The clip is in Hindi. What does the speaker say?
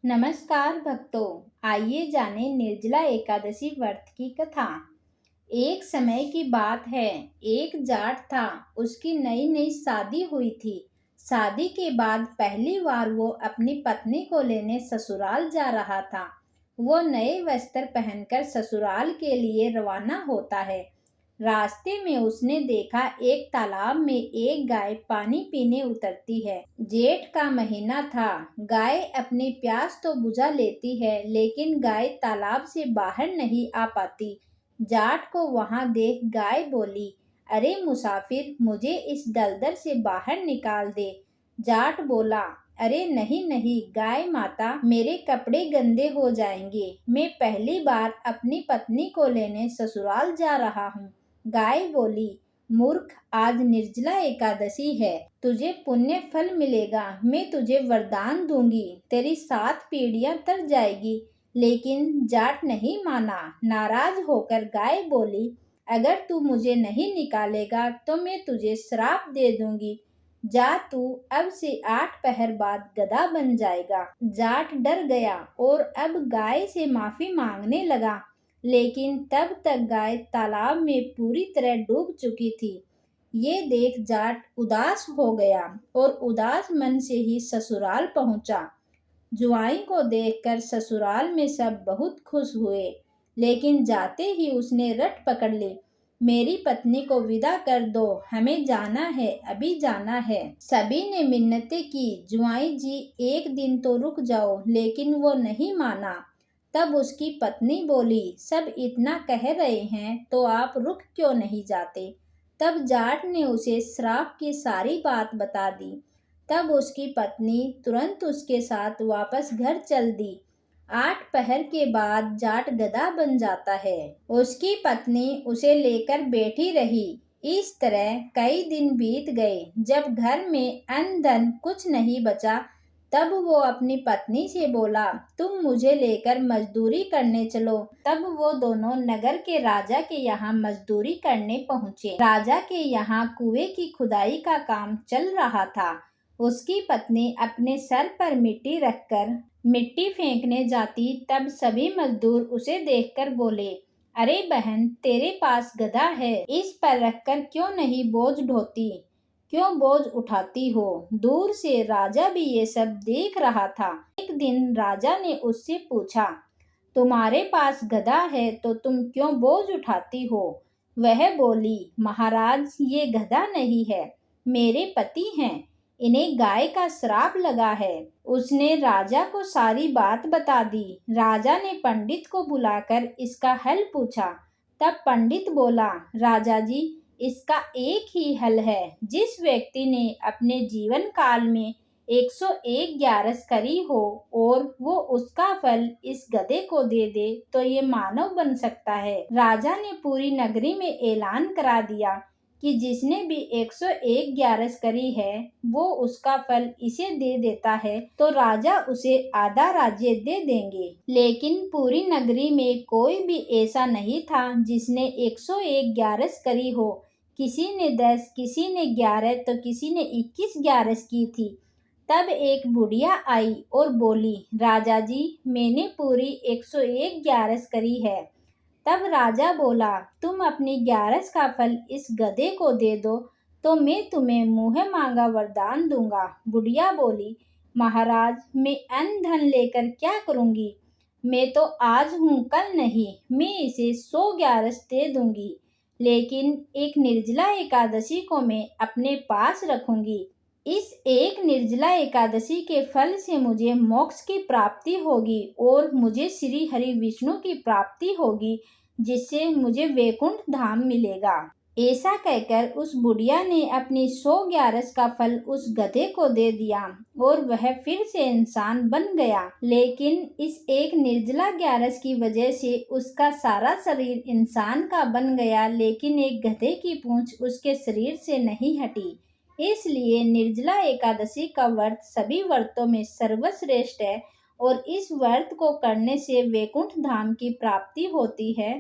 नमस्कार भक्तों, आइए जाने निर्जला एकादशी व्रत की कथा। एक समय की बात है। एक जाट था। उसकी नई नई शादी हुई थी। शादी के बाद पहली बार वो अपनी पत्नी को लेने ससुराल जा रहा था। वो नए वस्त्र पहनकर ससुराल के लिए रवाना होता है। रास्ते में उसने देखा एक तालाब में एक गाय पानी पीने उतरती है। जेठ का महीना था। गाय अपनी प्यास तो बुझा लेती है, लेकिन गाय तालाब से बाहर नहीं आ पाती। जाट को वहां देख गाय बोली, अरे मुसाफिर, मुझे इस दलदल से बाहर निकाल दे। जाट बोला, अरे नहीं नहीं गाय माता, मेरे कपड़े गंदे हो जाएंगे। मैं पहली बार अपनी पत्नी को लेने ससुराल जा रहा हूँ। गाय बोली, मूर्ख, आज निर्जला एकादशी है, तुझे पुण्य फल मिलेगा। मैं तुझे वरदान दूंगी, तेरी 7 पीढ़ियां तर जाएगी। लेकिन जाट नहीं माना। नाराज होकर गाय बोली, अगर तू मुझे नहीं निकालेगा तो मैं तुझे श्राप दे दूंगी। जा, तू अब से 8 पहर बाद गधा बन जाएगा। जाट डर गया और अब गाय से माफी मांगने लगा, लेकिन तब तक गाय तालाब में पूरी तरह डूब चुकी थी। ये देख जाट उदास हो गया और उदास मन से ही ससुराल पहुंचा। जुआई को देखकर ससुराल में सब बहुत खुश हुए, लेकिन जाते ही उसने रट पकड़ ली, मेरी पत्नी को विदा कर दो, हमें जाना है, अभी जाना है। सभी ने मिन्नतें की, जुआई जी एक दिन तो रुक जाओ, लेकिन वो नहीं माना। तब उसकी पत्नी बोली, सब इतना कह रहे हैं तो आप रुक क्यों नहीं जाते। तब जाट ने उसे श्राप की सारी बात बता दी। तब उसकी पत्नी तुरंत उसके साथ वापस घर चल दी। 8 पहर के बाद जाट गधा बन जाता है। उसकी पत्नी उसे लेकर बैठी रही। इस तरह कई दिन बीत गए। जब घर में अन्न धन कुछ नहीं बचा, तब वो अपनी पत्नी से बोला, तुम मुझे लेकर मजदूरी करने चलो। तब वो दोनों नगर के राजा के यहाँ मजदूरी करने पहुँचे। राजा के यहाँ कुएं की खुदाई का काम चल रहा था। उसकी पत्नी अपने सर पर मिट्टी रखकर मिट्टी फेंकने जाती, तब सभी मजदूर उसे देखकर बोले, अरे बहन, तेरे पास गधा है, इस पर रखकर क्यों नहीं बोझ ढोती, क्यों बोझ उठाती हो। दूर से राजा भी ये सब देख रहा था। एक दिन राजा ने उससे पूछा, तुम्हारे पास गधा है तो तुम क्यों बोझ उठाती हो। वह बोली, महाराज, ये गधा नहीं है, मेरे पति हैं, इन्हें गाय का श्राप लगा है। उसने राजा को सारी बात बता दी। राजा ने पंडित को बुलाकर इसका हल पूछा। तब पंडित बोला, राजा जी, इसका एक ही हल है। जिस व्यक्ति ने अपने जीवन काल में 101 ग्यारस करी हो और वो उसका फल इस गधे को दे दे तो ये मानव बन सकता है। राजा ने पूरी नगरी में ऐलान करा दिया कि जिसने भी 101 ग्यारस करी है वो उसका फल इसे दे देता है तो राजा उसे आधा राज्य दे देंगे। लेकिन पूरी नगरी में कोई भी ऐसा नहीं था जिसने 101 ग्यारस करी हो। किसी ने 10, किसी ने 11 तो किसी ने 21 ग्यारस की थी। तब एक बुढ़िया आई और बोली, राजा जी, मैंने पूरी 101 ग्यारस करी है। तब राजा बोला, तुम अपनी ग्यारस का फल इस गधे को दे दो तो मैं तुम्हें मुँह मांगा वरदान दूंगा। बुढ़िया बोली, महाराज, मैं अन्न धन लेकर क्या करूंगी, मैं तो आज हूँ कल नहीं, मैं इसे 100 ग्यारस दे दूंगी, लेकिन एक निर्जला एकादशी को मैं अपने पास रखूंगी। इस एक निर्जला एकादशी के फल से मुझे मोक्ष की प्राप्ति होगी और मुझे श्री हरि विष्णु की प्राप्ति होगी, जिससे मुझे वैकुंठ धाम मिलेगा। ऐसा कहकर उस बुढ़िया ने अपनी 100 ग्यारस का फल उस गधे को दे दिया और वह फिर से इंसान बन गया। लेकिन इस एक निर्जला ग्यारस की वजह से उसका सारा शरीर इंसान का बन गया, लेकिन एक गधे की पूंछ उसके शरीर से नहीं हटी। इसलिए निर्जला एकादशी का व्रत सभी व्रतों में सर्वश्रेष्ठ है और इस व्रत को करने से वैकुंठ धाम की प्राप्ति होती है।